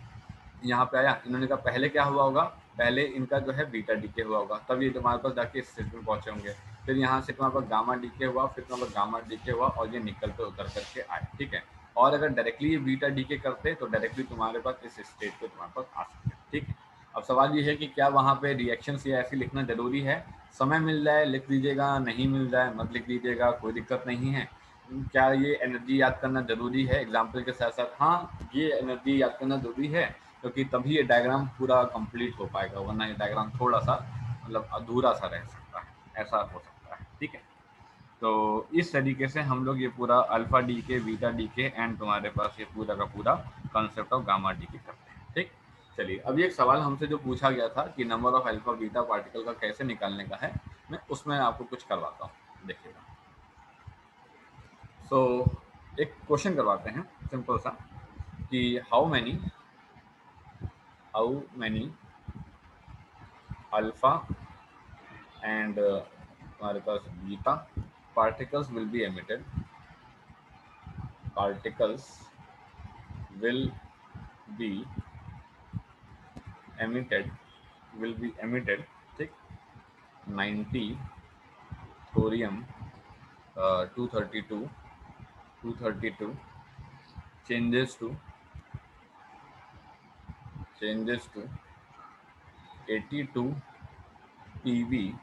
यहाँ पे आया। इन्होंने कहा पहले क्या हुआ होगा, पहले इनका जो है बीटा डी के हुआ होगा, तब ये तुम्हारे पास जाके इस स्टेज में पहुंचे होंगे। फिर यहाँ से तुम्हारे पास गामा डी के हुआ, फिर तुम्हारे पास गामा डी के हुआ, और ये निकल पे उतर करके आए, ठीक है। और अगर डायरेक्टली ये बीटा डी के करते तो डायरेक्टली तुम्हारे पास इस स्टेज पे तुम्हारे पास आ सकते, ठीक है। अब सवाल ये है कि क्या वहाँ पे रिएक्शन या ऐसे लिखना जरूरी है, समय मिल जाए लिख दीजिएगा, नहीं मिल जाए मत लिख दीजिएगा, कोई दिक्कत नहीं है। क्या ये एनर्जी याद करना जरूरी है एग्जाम्पल के साथ साथ, हाँ ये एनर्जी याद करना जरूरी है, क्योंकि तभी ये डायग्राम पूरा कंप्लीट हो पाएगा, वरना ये डायग्राम थोड़ा सा मतलब अधूरा सा रह सकता है, ऐसा हो सकता है, ठीक है। तो इस तरीके से हम लोग ये पूरा अल्फा डी के, बीटा डी के एंड तुम्हारे पास ये पूरा का पूरा कॉन्सेप्ट ऑफ गामा डी के करते हैं, ठीक। चलिए, अब ये एक सवाल हमसे जो पूछा गया था कि number of alpha beta particle का कैसे निकालने का है, मैं उसमें आपको कुछ करवाता हूँ, देखिएगा। सो एक क्वेश्चन करवाते हैं सिंपल सा कि हाउ मैनी अल्फा एंड हमारे पास beta particles will be emitted will be emitted, ठीक। 90 thorium 232 changes to 82 PV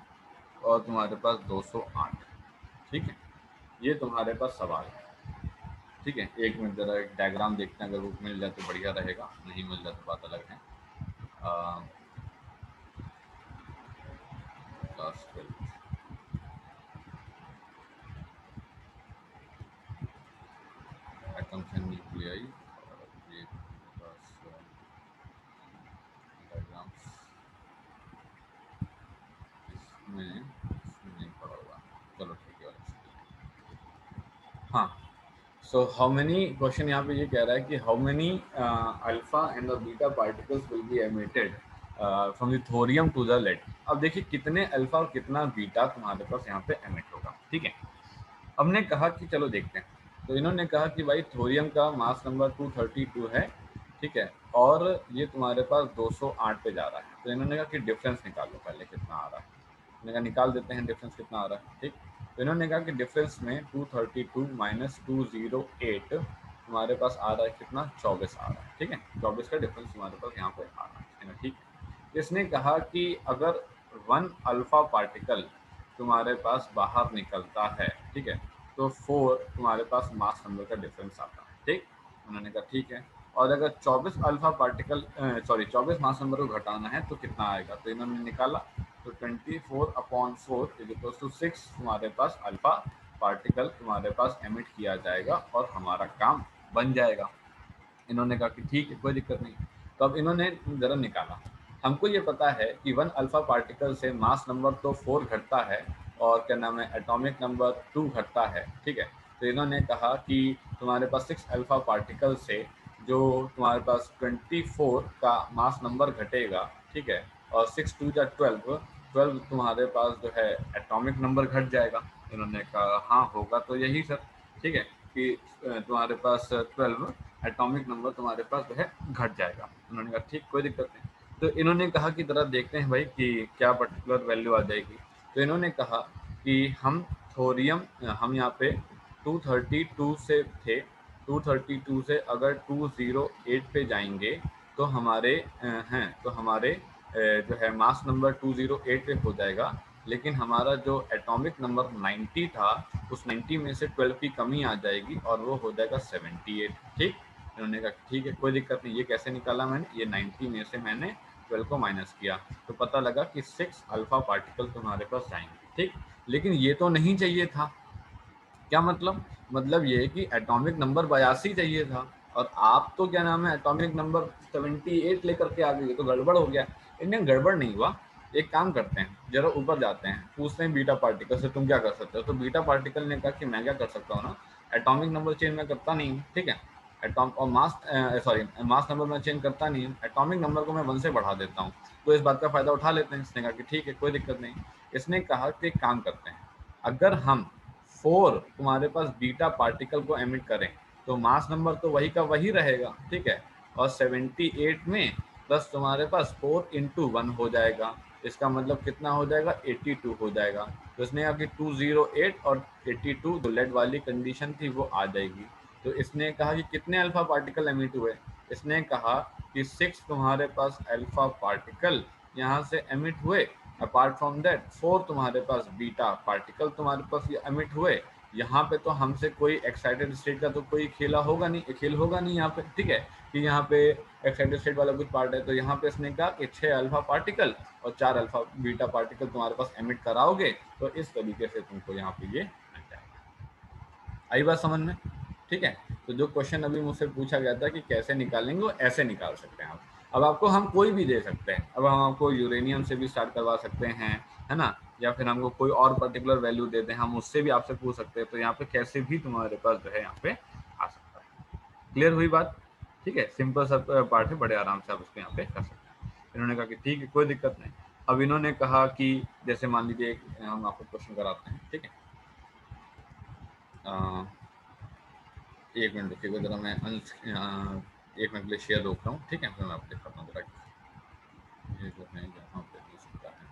और तुम्हारे पास 208, ठीक है। ये तुम्हारे पास सवाल है, ठीक है। एक मिनट जरा एक डायग्राम देखते हैं, अगर वो मिल जाए तो बढ़िया रहेगा, नहीं मिल जाए तो बात अलग है। क्लास 12 एटम्स एंड न्यूक्लियाई, और ये बस डायग्राम्स इसमें नहीं पड़ा हुआ, चलो ठीक है। हाँ, सो हाउ मेनी, क्वेश्चन यहाँ पे ये कह रहा है कि how many alpha and the beta particles will be emitted from the thorium to the lead. अब देखिए कितने अल्फा और कितना बीटा तुम्हारे पास यहाँ पे एमिट होगा, ठीक है। हमने कहा कि चलो देखते हैं, तो इन्होंने कहा कि भाई थोरियम का मास नंबर 232 है, ठीक है, और ये तुम्हारे पास 208 पे जा रहा है। तो इन्होंने कहा कि डिफरेंस निकालो पहले कितना आ रहा है, इन्होंने कहा निकाल देते हैं डिफरेंस कितना आ रहा है, ठीक। तो इन्होंने कहा कि डिफरेंस में 232 माइनस 208 तुम्हारे पास आ रहा है कितना, 24 आ रहा है, ठीक है। 24 का डिफरेंस तुम्हारे पास यहाँ पे आ रहा है, ठीक है। इसने कहा कि अगर 1 अल्फा पार्टिकल तुम्हारे पास बाहर निकलता है, ठीक है, तो 4 तुम्हारे पास मास नंबर का डिफरेंस आता है, ठीक। उन्होंने कहा ठीक है, और अगर 24 अल्फा पार्टिकल 24 मास नंबर को घटाना है तो कितना आएगा, तो इन्होंने निकाला, तो 24/4 = 6 तुम्हारे पास अल्फा पार्टिकल तुम्हारे पास एमिट किया जाएगा और हमारा काम बन जाएगा। इन्होंने कहा कि ठीक है कोई दिक्कत नहीं। तो अब इन्होंने ज़रा निकाला, हमको ये पता है कि 1 अल्फा पार्टिकल से मास नंबर तो 4 घटता है और क्या नाम है एटॉमिक नंबर 2 घटता है, ठीक है। तो इन्होंने कहा कि तुम्हारे पास 6 अल्फा पार्टिकल से जो तुम्हारे पास 24 का मास नंबर घटेगा, ठीक है, और 6 2 जा 12 तुम्हारे पास जो है एटॉमिक नंबर घट जाएगा। इन्होंने कहा हाँ होगा तो यही सर, ठीक है, कि तुम्हारे पास 12 एटॉमिक नंबर तुम्हारे पास जो है घट जाएगा। उन्होंने कहा ठीक, कोई दिक्कत नहीं। तो इन्होंने कहा कि जरा देखते हैं भाई कि क्या पर्टिकुलर वैल्यू आ जाएगी। तो इन्होंने कहा कि हम थोरियम, हम यहाँ पे 232 से थे, 232 से अगर 208 पे जाएंगे तो हमारे हैं, तो हमारे जो है मास नंबर 208 पे हो जाएगा, लेकिन हमारा जो एटॉमिक नंबर 90 था उस 90 में से 12 की कमी आ जाएगी और वो हो जाएगा 78। ठीक, इन्होंने कहा ठीक है, कोई दिक्कत नहीं। ये कैसे निकाला मैंने, ये 90 में से मैंने 12 को माइनस किया तो पता लगा कि 6 अल्फा पार्टिकल तुम्हारे पास जाएंगे। ठीक, लेकिन ये तो नहीं चाहिए था। क्या मतलब ये है कि एटॉमिक नंबर 82 चाहिए था और आप तो क्या नाम है एटॉमिक नंबर 78 लेकर के आ गए, तो गड़बड़ हो गया। इन्हें गड़बड़ नहीं हुआ, एक काम करते हैं, जरा ऊपर जाते हैं, पूछते हैं बीटा पार्टिकल से तुम क्या कर सकते हो। तो बीटा पार्टिकल ने कहा कि मैं क्या कर सकता हूँ ना, एटॉमिक नंबर चेंज मैं करता नहीं हूँ, ठीक है, एटॉम और मास नंबर मैं चेंज करता नहीं हूँ, एटॉमिक नंबर को मैं 1 से बढ़ा देता हूँ, तो इस बात का फायदा उठा लेते हैं। इसने कहा कि ठीक है, कोई दिक्कत नहीं। इसने कहा कि एक काम करते हैं, अगर हम 4 तुम्हारे पास बीटा पार्टिकल को एमिट करें तो मास नंबर तो वही का वही रहेगा, ठीक है, और 78 में प्लस तुम्हारे पास 4 इंटू 1 हो जाएगा, इसका मतलब कितना हो जाएगा, 82 हो जाएगा। तो इसने कहा कि 208 और 82 जो लेड वाली कंडीशन थी वो आ जाएगी। तो इसने कहा कि कितने अल्फा पार्टिकल एमिट हुए, इसने कहा कि 6 तुम्हारे पास अल्फा पार्टिकल यहाँ से एमिट हुए, अपार्ट फ्रॉम दैट 4 तुम्हारे पास बीटा पार्टिकल तुम्हारे पास ये एमिट हुए। यहाँ पे तो हमसे कोई एक्साइटेड स्टेट का तो कोई खेल होगा नहीं यहाँ पे, ठीक है, कि यहाँ पे एक्साइटेड स्टेट वाला कुछ पार्ट है। तो यहाँ पे इसने कहा कि 6 अल्फा पार्टिकल और 4 अल्फा बीटा पार्टिकल तुम्हारे पास एमिट कराओगे तो इस तरीके से तुमको यहाँ पे ये मिल जाएगा। आई बात समझ में? ठीक है, तो जो क्वेश्चन अभी मुझसे पूछा गया था कि कैसे निकालेंगे, वो ऐसे निकाल सकते हैं आप। अब आपको हम कोई भी दे सकते हैं, अब हम आपको यूरेनियम से भी स्टार्ट करवा सकते हैं, है ना, या फिर हमको कोई और पर्टिकुलर वैल्यू दे दें, हम उससे भी आपसे पूछ सकते हैं। तो यहाँ पे कैसे भी तुम्हारे पास जो है यहाँ पे आ सकता है। क्लियर हुई बात? ठीक है, सिंपल सा पार्ट है, बड़े आराम से आप उसको यहाँ पे कर सकते हैं। इन्होंने कहा कि ठीक है, कोई दिक्कत नहीं। अब इन्होंने कहा कि जैसे मान लीजिए हम आपको क्वेश्चन कराते हैं, ठीक है, एक मिनट रुकिएगा जरा, मैं 1 मिनट के लिए शेयर रोक रहा हूँ, ठीक है, फिर मैं आपको दिखाता हूँ जरा ये जो है यहाँ पे हो सकता है।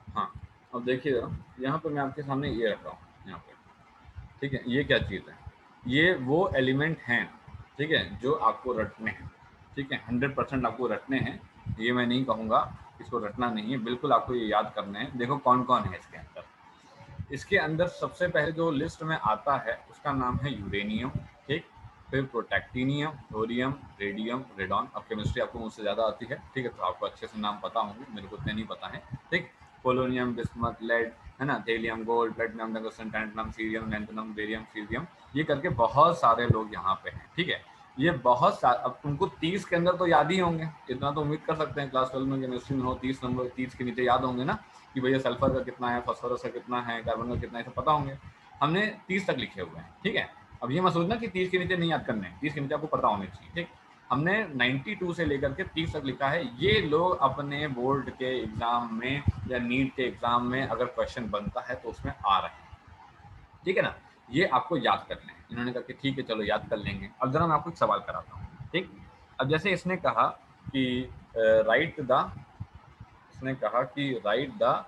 हाँ, अब देखिए जरा, यहाँ पे मैं आपके सामने ये रख रहा हूँ यहाँ पे, ठीक है, ये क्या चीज़ है, ये वो एलिमेंट हैं, ठीक है, जो आपको रटने हैं, ठीक है, 100% आपको रटने हैं। ये मैं नहीं कहूँगा इसको रटना नहीं है, बिल्कुल आपको ये याद करने हैं। देखो कौन कौन है इसके अंदर। इसके अंदर सबसे पहले जो लिस्ट में आता है उसका नाम है यूरेनियम, ठीक, फिर प्रोटैक्टीनियम, थोरियम, रेडियम, रेडॉन। अब केमिस्ट्री आपको मुझसे ज़्यादा आती है, ठीक है, तो आपको अच्छे से नाम पता होंगे, मेरे को इतने नहीं पता है, ठीक। पोलोनियम, बिस्मथ, लेड, है ना, thallium, gold, platinum, tungsten, tantalum, cerium, lanthanum, barium, cerium, ये करके बहुत सारे लोग यहाँ पे हैं, ठीक है। ये बहुत सारे, अब तुमको 30 के अंदर तो याद ही होंगे, इतना तो उम्मीद कर सकते हैं, क्लास 12 में केमिस्ट्री में हो 30 नंबर, 30 के नीचे याद होंगे ना, कि भैया सल्फर का कितना है, फास्फोरस का कितना है, कार्बन का कितना है, सब पता होंगे। हमने 30 तक लिखे हुए हैं, ठीक है। अब ये मत सोचना कि 30 के नीचे नहीं याद करने, 30 के नीचे आपको पता होने चाहिए, ठीक। हमने 92 से लेकर के 30 तक लिखा है। ये लोग अपने बोर्ड के एग्जाम में या नीट के एग्जाम में अगर क्वेश्चन बनता है तो उसमें आ रहे हैं, ठीक है ना, ये आपको याद करने हैं। इन्होंने कहा कि ठीक है चलो याद कर लेंगे। अब जरा मैं आपको एक सवाल कराता हूँ, ठीक। अब जैसे इसने कहा कि राइट द, इसने कहा कि right the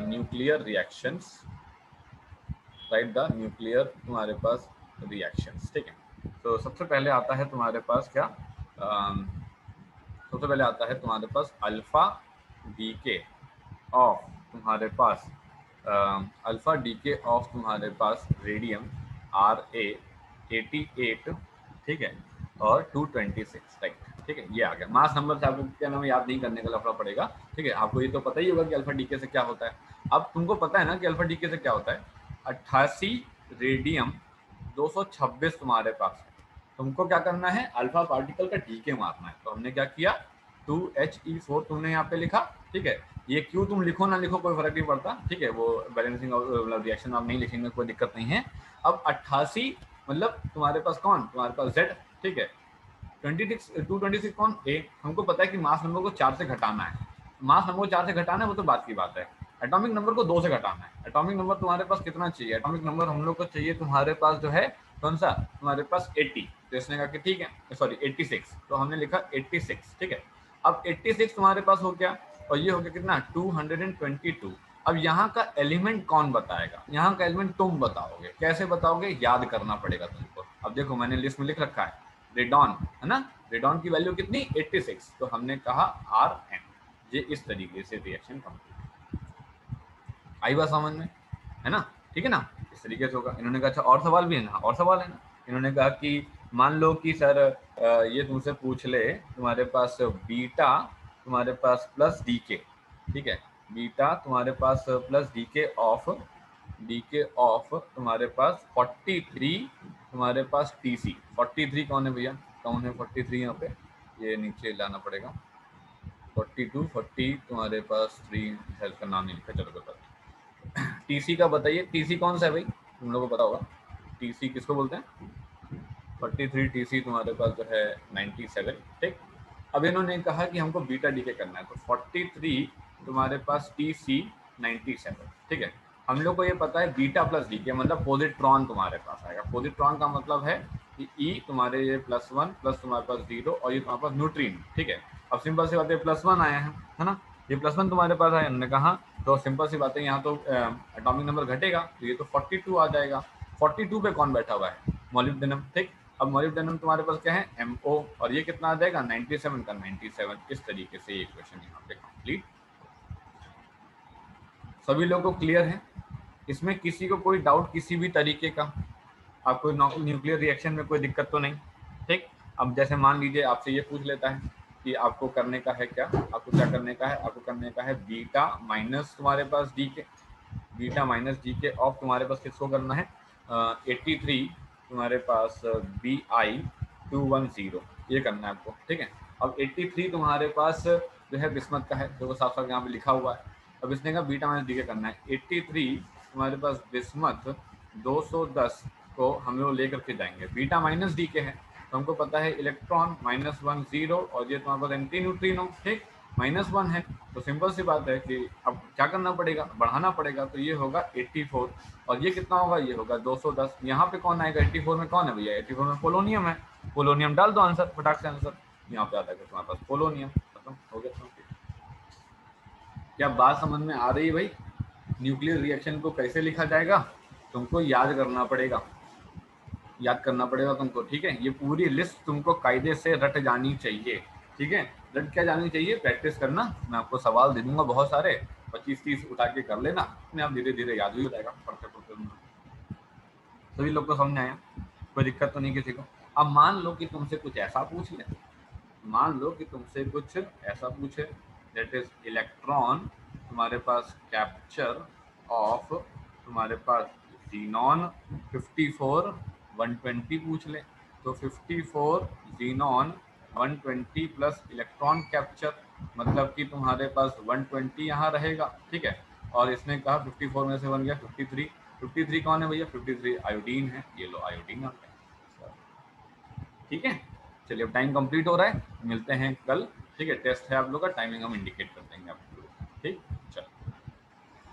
nuclear reactions, right the nuclear तुम्हारे पास रिएक्शंस, ठीक है। तो सबसे पहले आता है तुम्हारे पास क्या, सबसे पहले आता है तुम्हारे पास अल्फा डीके ऑफ तुम्हारे पास अल्फा डीके ऑफ तुम्हारे पास रेडियम Ra88, ठीक है, और 226, राइट, ठीक है, ये आ गया। मास नंबर से आपको क्या नाम याद नहीं करने का लफड़ा पड़ेगा, ठीक है, आपको ये तो पता ही होगा कि अल्फा डीके से क्या होता है। अब तुमको पता है ना कि अल्फा डीके से क्या होता है, 88 रेडियम 226 तुम्हारे पास है, तुमको क्या करना है, अल्फा पार्टिकल का डीके मारना है। तो हमने क्या किया, 2He4 तुमने यहाँ पे लिखा, ठीक है। ये क्यों तुम लिखो ना लिखो कोई फर्क नहीं पड़ता, ठीक है, वो बैलेंसिंग मतलब रिएक्शन आप नहीं लिखेंगे कोई दिक्कत नहीं है। अब 88 मतलब तुम्हारे पास कौन, तुम्हारे पास Z, ठीक है। 226 कौन, ए। हमको पता है कि मास नंबर को 4 से घटाना है, मास नंबर को 4 से घटाना है वो तो बात की बात है। एटॉमिक नंबर को 2 से घटाना है। एटॉमिक नंबर तुम्हारे पास कितना चाहिए, एटॉमिक नंबर हम लोग को चाहिए तुम्हारे पास जो है कौन सा, तुम्हारे पास 80। तो इसने कहा कि ठीक है, सॉरी 86, तो हमने लिखा 86, ठीक है। अब 86 तुम्हारे पास हो गया, और ये हो गया कितना 222। अब यहाँ का एलिमेंट कौन बताएगा, यहाँ का एलिमेंट तुम बताओगे। कैसे बताओगे, याद करना पड़ेगा तुमको। अब देखो मैंने लिस्ट में लिख रखा है रेडॉन, है ना, रेडॉन की वैल्यू कितनी 86, तो हमने कहा Rn। ये इस तरीके से रिएक्शन कंप्लीट, आई बात समझ में, है ना, ठीक है ना, इस तरीके से होगा। इन्होंने कहा अच्छा और सवाल भी है ना, और सवाल है ना। इन्होंने कहा कि मान लो कि सर ये तुमसे पूछ ले, तुम्हारे पास बीटा तुम्हारे पास प्लस डीके, ठीक है, बीटा तुम्हारे पास प्लस डीके ऑफ तुम्हारे पास 43, तुम्हारे पास टीसी 43 कौन है भैया, कौन है 43 यहाँ पे, ये नीचे लाना पड़ेगा। 42 40 तुम्हारे पास 3 हेल्थ का नाम नहीं लिखा, चलो कोई बात। टीसी का बताइए, टीसी कौन सा है भाई, तुम लोगों को पता होगा टीसी किसको बोलते हैं। 43 टीसी तुम्हारे पास जो है 97, ठीक। अब इन्होंने कहा कि हमको बीटा डीके करना है, तो 43 तुम्हारे पास टीसी 97, ठीक है। हम लोग को ये पता है बीटा प्लस डीके मतलब पॉजिट्रॉन तुम्हारे पास आएगा। पॉजिट्रॉन का मतलब है कि ई तुम्हारे ये +1 प्लस तुम्हारे पास 0 और ये तुम्हारे पास न्यूट्रिन, ठीक है। अब सिंपल सी बात है +1 आया है ना, ये +1 तुम्हारे पास आया, हमने कहा तो सिंपल सी बात है यहाँ तो एटॉमिक नंबर घटेगा, तो ये तो 42 आ जाएगा। 42 पे कौन बैठा हुआ है, मॉलिब्डेनम, ठीक। अब मॉलिब्डेनम तुम्हारे पास क्या है MO, और ये कितना आ जाएगा 97 का 97। इस तरीके से ये क्वेश्चन यहाँ पे कंप्लीट। सभी लोगों को क्लियर है, इसमें किसी को कोई डाउट किसी भी तरीके का, आपको न्यूक्लियर रिएक्शन में कोई दिक्कत तो नहीं, ठीक। अब जैसे मान लीजिए आपसे ये पूछ लेता है कि आपको करने का है क्या, आपको क्या करने का है, आपको करने का है बीटा माइनस तुम्हारे पास decay, beta minus decay of तुम्हारे पास किसको करना है 83 तुम्हारे पास BI210, ये करना है आपको, ठीक है। अब 83 तुम्हारे पास जो है बिस्मत का है, जो साफ साफ यहाँ पे लिखा हुआ है। अब इसने कहा बीटा माइनस डीके करना है, 83 तुम्हारे पास बिस्मत 210 को हम लोग लेकर के जाएंगे, बीटा माइनस डीके है, तो हमको पता है इलेक्ट्रॉन -1 0 और ये तुम्हारे पास एंटी न्यूट्रिनो, ठीक, -1 है। तो सिंपल सी बात है कि अब क्या करना पड़ेगा, बढ़ाना पड़ेगा, तो ये होगा 84 और ये कितना होगा, ये होगा 210। यहाँ पे कौन आएगा 84 में, कौन है भैया 84 में पोलोनियम है, पोलोनियम डाल दो आंसर फटाक से, आंसर यहाँ पे आता है तुम्हारे पास पोलोनियम, खत्म हो गया। क्या बात समझ में आ रही है भाई, न्यूक्लियर रिएक्शन को कैसे लिखा जाएगा तुमको याद करना पड़ेगा, याद करना पड़ेगा तुमको, ठीक है। ये पूरी लिस्ट तुमको कायदे से रट जानी चाहिए, ठीक है। रट क्या जानी चाहिए, प्रैक्टिस करना, मैं आपको सवाल दे दूंगा बहुत सारे, 25-30 उठा के कर लेना, अपने आप धीरे धीरे याद भी हो जाएगा पढ़ते पढ़ते। सभी लोग को समझ आया, कोई दिक्कत तो नहीं किसी को। अब मान लो कि तुमसे कुछ ऐसा पूछ ले, मान लो कि तुमसे कुछ ऐसा पूछे दैट इज इलेक्ट्रॉन तुम्हारे पास कैप्चर ऑफ तुम्हारे पास जीनॉन 54 120 पूछ ले, तो 54 जीनॉन 120 प्लस इलेक्ट्रॉन कैप्चर मतलब कि तुम्हारे पास 120 यहाँ रहेगा, ठीक है। और इसने कहा 54 में से बन गया 53, 53 कौन है भैया 53 आयोडीन है, ये लो आयोडीन आ गया, ठीक है। चलिए अब टाइम कंप्लीट हो रहा है, मिलते हैं कल, ठीक है। टेस्ट है आप लोग का, टाइमिंग हम इंडिकेट कर देंगे आपको, ठीक।